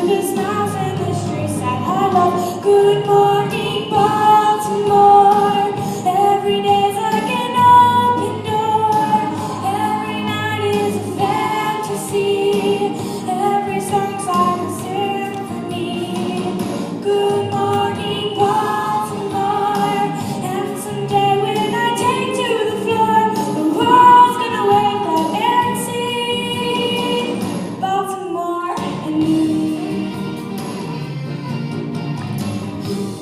to the smiles in the streets that I love. Good morning, Baltimore. Every day's like an open door. Every night is a fantasy. Every song's like a symphony. Good morning, Baltimore. And someday when I take to the floor, the world's gonna wake up and see Baltimore and me.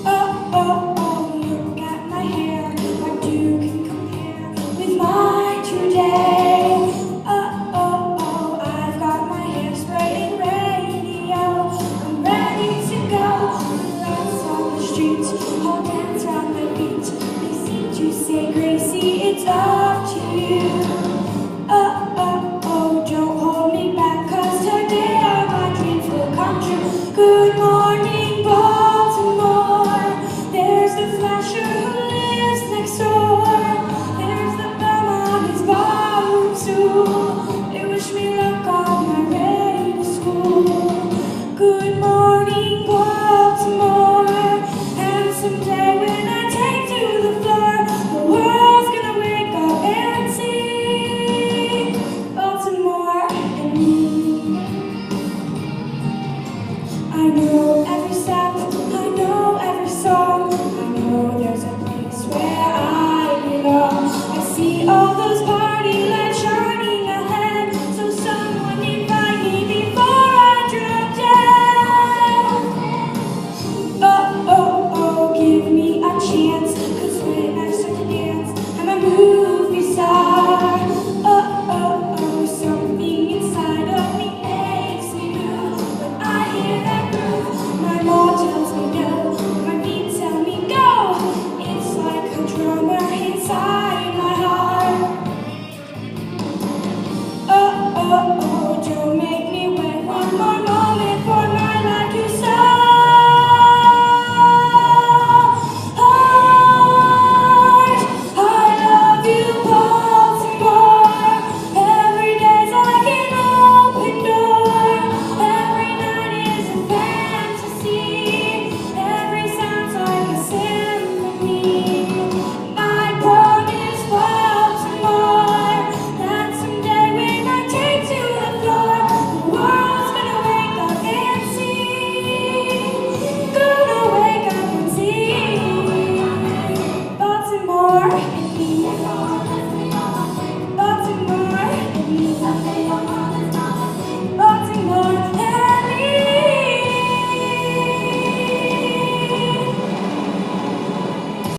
Oh, oh, oh, look at my hair. What you can compare with mine today? Oh, oh, oh, I've got my hairspray and radio. I'm ready to go. The lights on the street all dance round my feet. They seem to say, Gracie, it's up to you. Oh, oh, oh, don't hold me back, 'cause today all my dreams will come true. Good morning, Baltimore. There's the flasher who lives next door. There's the bellman who's ballroom stool. They wish me luck on my way to school. Good morning, Baltimore. And someday when I take to the floor, the world's gonna wake up and see Baltimore and me. I know every step, I know every song. I know there's a place where I belong. I see all those party lights shining ahead, so someone invite me before I drop dead. Oh, oh, oh, give me a chance, 'cause when I start to dance, I'm a movie star. Oh, oh, oh, something inside of me makes me move. When I hear that groove, my mom tells me no, my feet tell me go. It's like a drummer inside my heart. Oh, oh, oh, don't make me wait one more moment for my life to start. I love you, Baltimore. Every day's like an open door. Every night is a fantasy. Every sound's like a symphony. My promise, Baltimore, that someday when I take to the floor, the world's gonna wake up and see. Gonna wake up and see Baltimore and me. Baltimore and me.